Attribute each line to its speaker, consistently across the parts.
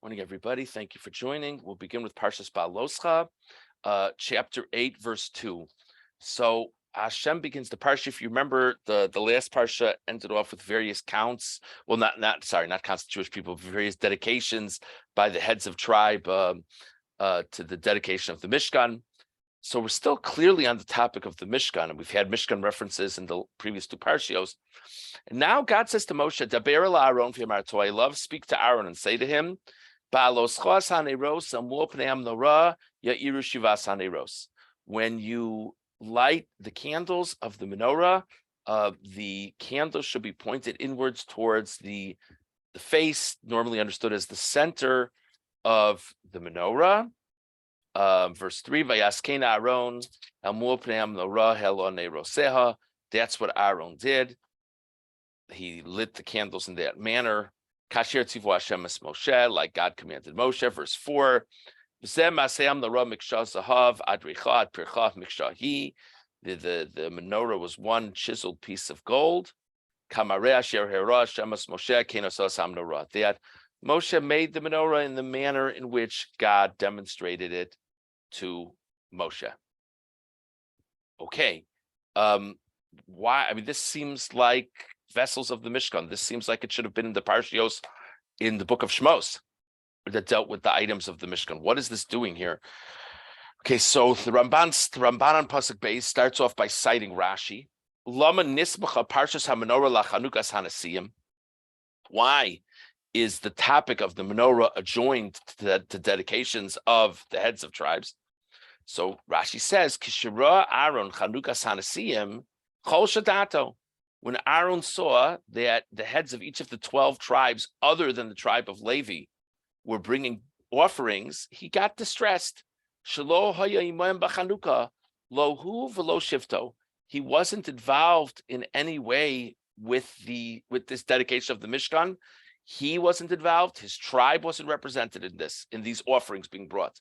Speaker 1: Morning, everybody. Thank you for joining. We'll begin with Parshas Beha'alotcha, chapter 8, verse 2. So Hashem begins the parsha. If you remember, the last parsha ended off with various counts. Well, not counts of Jewish people, various dedications by the heads of tribe to the dedication of the Mishkan. So we're still clearly on the topic of the Mishkan, and we've had Mishkan references in the previous two parshios. And now God says to Moshe, Daber el Aaron v'yamarto, I love, speak to Aaron and say to him, when you light the candles of the menorah, the candles should be pointed inwards towards the face, normally understood as the center of the menorah. Verse 3, Vayaskena Aaron, that's what Aaron did. He lit the candles in that manner. Kasher tzivu Hashem es Moshe, like God commanded Moshe. Verse 4, the menorah was one chiseled piece of gold. That Moshe made the menorah in the manner in which God demonstrated it to Moshe. Okay. Why? I mean, this seems like vessels of the Mishkan. This seems like it should have been in the parshios in the book of Shmos that dealt with the items of the Mishkan. What is this doing here? Okay, so the Ramban on Pasuk Beis starts off by citing Rashi. Lama nisbacha parshas hamenorah lachanukas hanasiyim. Why is the topic of the menorah adjoined to the dedications of the heads of tribes? So Rashi says, Kishira Aaron chanukas hanasiyim chol shadato. When Aaron saw that the heads of each of the 12 tribes, other than the tribe of Levi, were bringing offerings, he got distressed. Shelo haya imayim b'chanuka lohu v'lo shifto. He wasn't involved in any way with this dedication of the Mishkan. He wasn't involved. His tribe wasn't represented in these offerings being brought.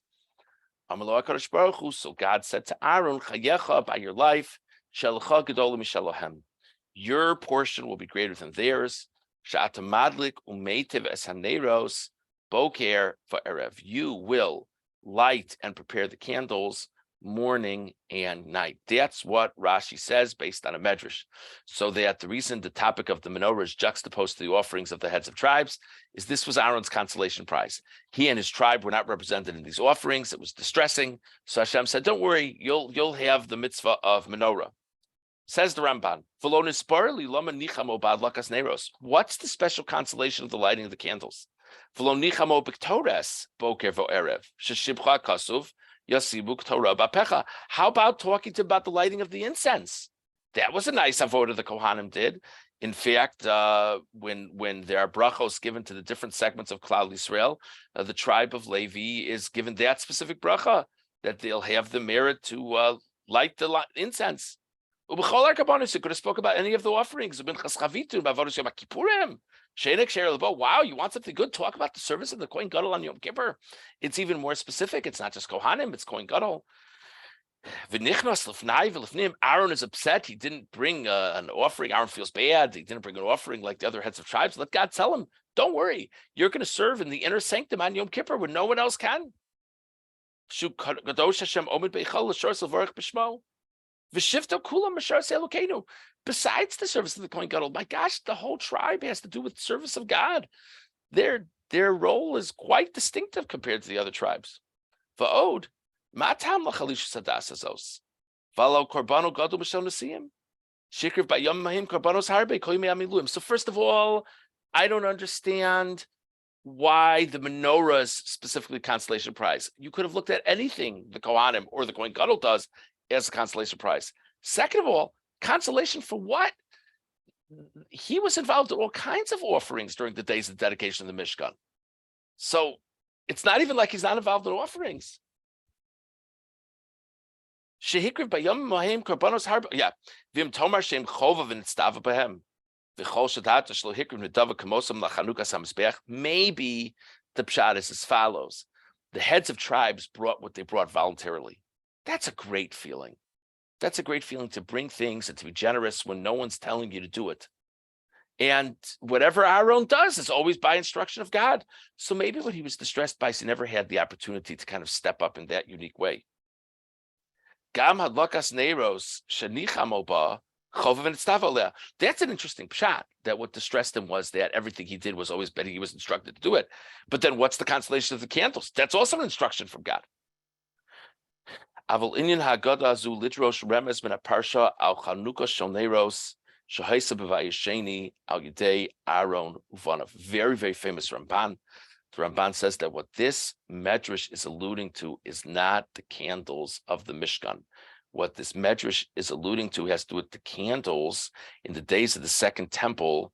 Speaker 1: So God said to Aaron, Chayecha, by your life, Shelcha gedolah mishalohem. Your portion will be greater than theirs. Sha'ata madlik umeitiv es haneros boker va'erev. You will light and prepare the candles morning and night. That's what Rashi says based on a medrash. So that the reason the topic of the menorah is juxtaposed to the offerings of the heads of tribes is this was Aaron's consolation prize. He and his tribe were not represented in these offerings. It was distressing. So Hashem said, don't worry, you'll have the mitzvah of menorah. Says the Ramban, what's the special consolation of the lighting of the candles? How about talking about the lighting of the incense? That was a nice avodah the Kohanim did. In fact, when there are brachos given to the different segments of Klal Yisrael, the tribe of Levi is given that specific bracha, that they'll have the merit to light the incense. You could have spoke about any of the offerings. Wow, you want something good? Talk about the service of the Kohen Gadol on Yom Kippur. It's even more specific. It's not just Kohanim, it's Kohen Gadol. Aaron is upset. He didn't bring an offering. Aaron feels bad. He didn't bring an offering like the other heads of tribes. Let God tell him, don't worry. You're going to serve in the inner sanctum on Yom Kippur when no one else can. Besides the service of the Kohen Gadol, my gosh, the whole tribe has to do with the service of God. Their role is quite distinctive compared to the other tribes. So first of all, I don't understand why the menorah is specifically consolation prize. You could have looked at anything the Kohanim or the Kohen Gadol does as a consolation prize. Second of all, consolation for what? He was involved in all kinds of offerings during the days of dedication of the Mishkan. So it's not even like he's not involved in offerings. Maybe the pshat is as follows. The heads of tribes brought what they brought voluntarily. That's a great feeling. That's a great feeling to bring things and to be generous when no one's telling you to do it. And whatever Aaron does is always by instruction of God. So maybe what he was distressed by is he never had the opportunity to kind of step up in that unique way. Gam hadlakas neiros shenicha moba chovav and. That's an interesting pshat, that what distressed him was that everything he did was always better. He was instructed to do it. But then what's the constellation of the candles? That's also an instruction from God. Aval inyan hagada azu litros remes min parsha al chanuka shoneiros shahaisa b'vayisheni al yidei Aaron uvanav. Very, very famous Ramban. The Ramban says that what this medrash is alluding to is not the candles of the Mishkan. What this medrash is alluding to has to do with the candles in the days of the Second Temple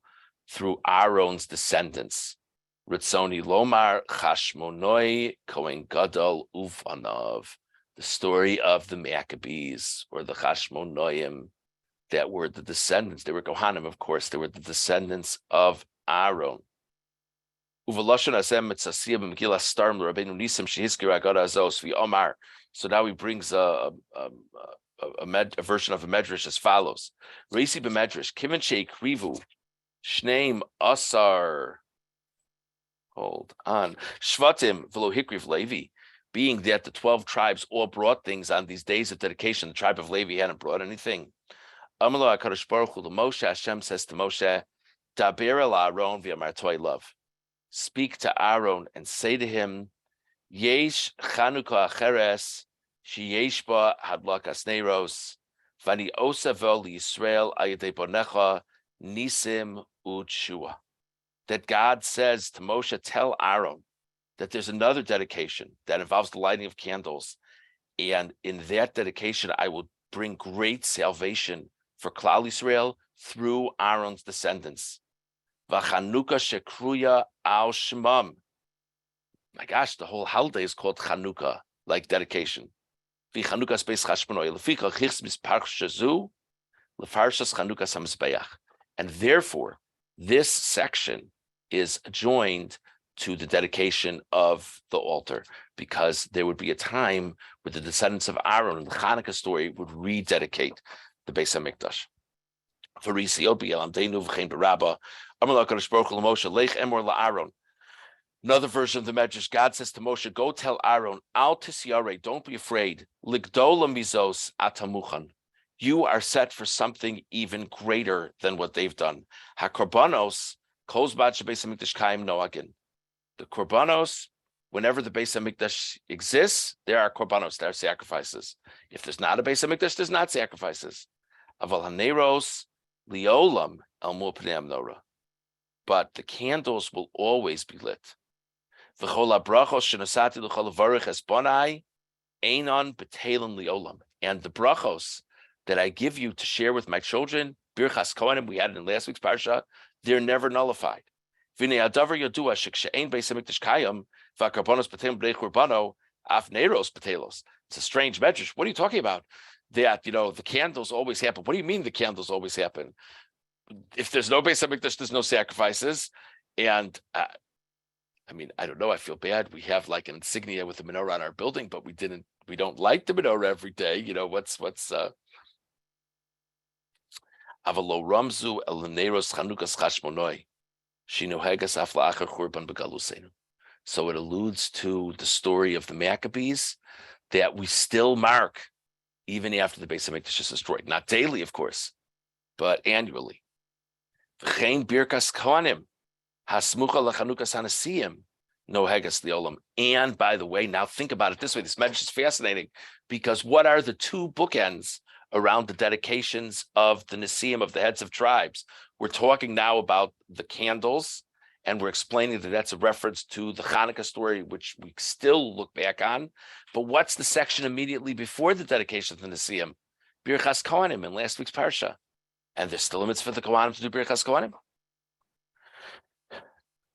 Speaker 1: through Aaron's descendants. Ritzoni Lomar Chashmonoi Kohen Gadol Uvanav. The story of the Maccabees, or the Chashmonoim, that were the descendants. They were Kohanim, of course. They were the descendants of Aaron. So now he brings a version of a medrash as follows: Reisi b'medrash kiven sheikrivu shneim asar. Hold on, shvatim v'lo hikriv Levi. Being that the 12 tribes all brought things on these days of dedication, the tribe of Levi hadn't brought anything. Amalo HaKadosh Baruch Hu Moshe, Hashem says to Moshe, Daber el Aaron v'yamar toy love. Speak to Aaron and say to him, Yesh Chanukah Acheres, Sheyesh ba hadlakas neiros, v'ani osavo liYisrael ayedei bonecha nisim u'tshua. That God says to Moshe, tell Aaron that there's another dedication that involves the lighting of candles. And in that dedication, I will bring great salvation for Klal Yisrael through Aaron's descendants. V'Chanukah shekruya al shemam. My gosh, the whole holiday is called Chanukah, like dedication. V'Chanukah space chashmonoi. Lefikach chichs misparch shazu, lefarshas Chanukah samizbeach. And therefore, this section is joined to the dedication of the altar, because there would be a time where the descendants of Aaron in the Hanukkah story would rededicate the Beis HaMikdash. Another version of the Medrash, God says to Moshe, go tell Aaron, Al tisyare, don't be afraid. Ligdola mizos atamuchan. You are set for something even greater than what they've done. HaKorbanos, kozbat shebeis HaMikdash kaim noagin. The korbanos, whenever the Beis HaMikdash exists, there are korbanos, there are sacrifices. If there's not a Beis HaMikdash, there's not sacrifices. Aval haneros liolam el mu pnei hamnorah. But the candles will always be lit. V'chol habrachos shenosati l'chol havarich es bonai einon b'teilim liolam. And the brachos that I give you to share with my children, birchas kohanim, we had it in last week's parsha, they're never nullified. It's a strange medrash. What are you talking about? That, the candles always happen. What do you mean the candles always happen? If there's no Beis HaMikdash, there's no sacrifices. And I don't know. I feel bad. We have like an insignia with a menorah on our building, but we don't light the menorah every day. Avalo Ramzu El Neros Chanukas Chashmonoi. So it alludes to the story of the Maccabees that we still mark even after the Beis HaMikdash is destroyed. Not daily, of course, but annually. And by the way, now think about it this way. This message is fascinating, because what are the two bookends around the dedications of the Nesiim, of the heads of tribes? We're talking now about the candles, and we're explaining that that's a reference to the Hanukkah story, which we still look back on. But what's the section immediately before the dedication of the Nesiim? Birchas Kohanim in last week's parsha. And there's still limits for the Kohanim to do Birchas Kohanim.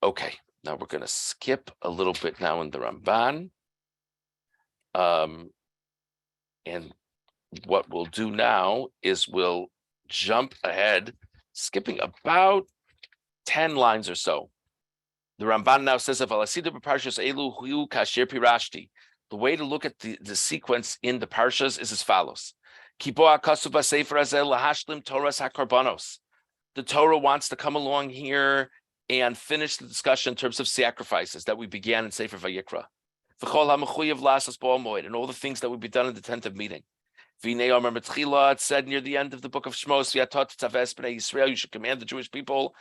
Speaker 1: Okay, now we're going to skip a little bit now in the Ramban. And what we'll do now is we'll jump ahead, skipping about 10 lines or so. The Ramban now says, the way to look at the sequence in the parshas is as follows. the Torah wants to come along here and finish the discussion in terms of sacrifices that we began in Sefer Vayikra. And all the things that would be done in the tent of meeting. It said near the end of the book of Shmos, you should command the Jewish people,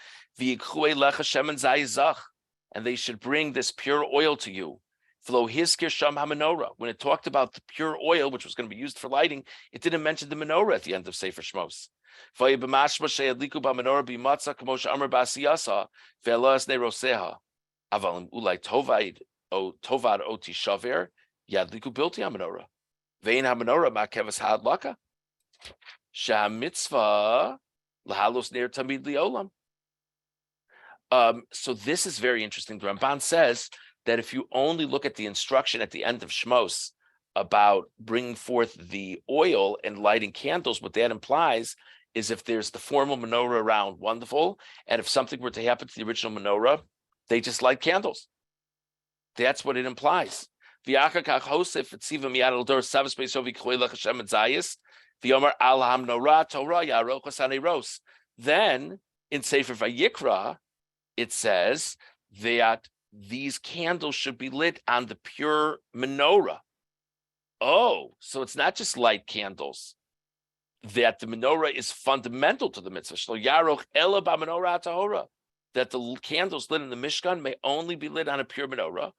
Speaker 1: and they should bring this pure oil to you. When it talked about the pure oil, which was going to be used for lighting, it didn't mention the menorah at the end of Sefer Shmos. Vein ha-menorah ma'kevas ha'adlaka. Shah-mitzvah lahalos ner tamid liolam. So this is very interesting. The Ramban says that if you only look at the instruction at the end of Shmos about bringing forth the oil and lighting candles, what that implies is if there's the formal menorah around, wonderful. And if something were to happen to the original menorah, they just light candles. That's what it implies. Then in Sefer Vayikra, it says that these candles should be lit on the pure menorah. Oh, so it's not just light candles. That the menorah is fundamental to the mitzvah. That the candles lit in the Mishkan may only be lit on a pure menorah.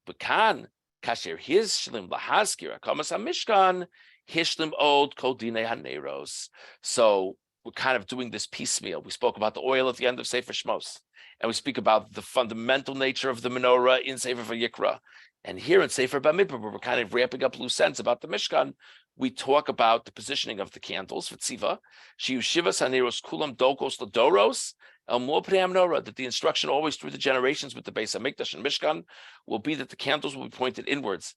Speaker 1: B'kan kasher hishlim lahaskir akamas hamishkan hishlim od kol dinei haneros. So we're kind of doing this piecemeal. We spoke about the oil at the end of Sefer Shmos, and we speak about the fundamental nature of the menorah in Sefer Vayikra. And here in Sefer Bamidbar, we're kind of wrapping up loose ends about the Mishkan. We talk about the positioning of the candles, V'tziva, Shiyushivas haneros kulam dokos ladoros, El Mo Pnei HaMenorah, that the instruction always through the generations with the Beis HaMikdash and Mishkan will be that the candles will be pointed inwards.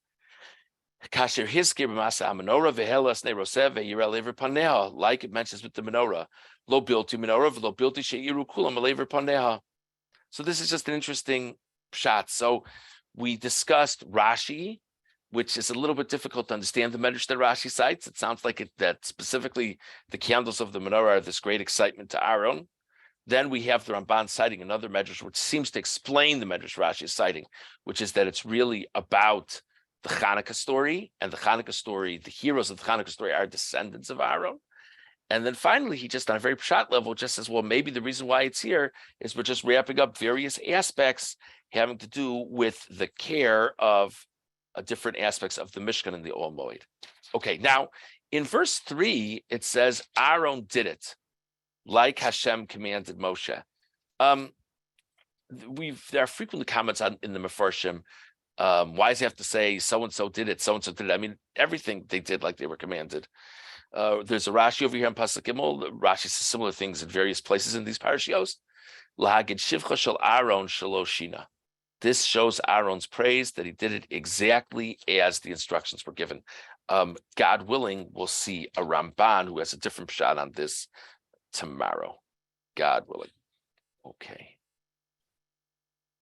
Speaker 1: Kasher Hiskir b'masa HaMenorah v'helas nerosev ve'yirel lever paneha, like it mentions with the menorah. Lo bilti menorah v'lo bilti she'iru kulam lever paneha. So this is just an interesting shot. So we discussed Rashi, which is a little bit difficult to understand the medrash that Rashi cites. It sounds like that specifically the candles of the menorah are this great excitement to Aaron. Then we have the Ramban citing another medrash, which seems to explain the medrash Rashi is citing, which is that it's really about the Hanukkah story, and the Hanukkah story, the heroes of the Hanukkah story are descendants of Aaron. And then finally, he just on a very pshat level just says, well, maybe the reason why it's here is we're just wrapping up various aspects having to do with the care of different aspects of the Mishkan and the Ol Moed. Okay, now in verse 3, it says Aaron did it like Hashem commanded Moshe. There are frequently comments in the Mefarshim. Why does he have to say so-and-so did it, so-and-so did it? I mean, everything they did like they were commanded. There's a Rashi over here in Pasuk Gimel. Rashi says similar things in various places in these parashios. Lahagid shivcha shel Aaron shaloshina. This shows Aaron's praise that he did it exactly as the instructions were given. God willing, we'll see a Ramban who has a different shot on this tomorrow. God willing. Okay.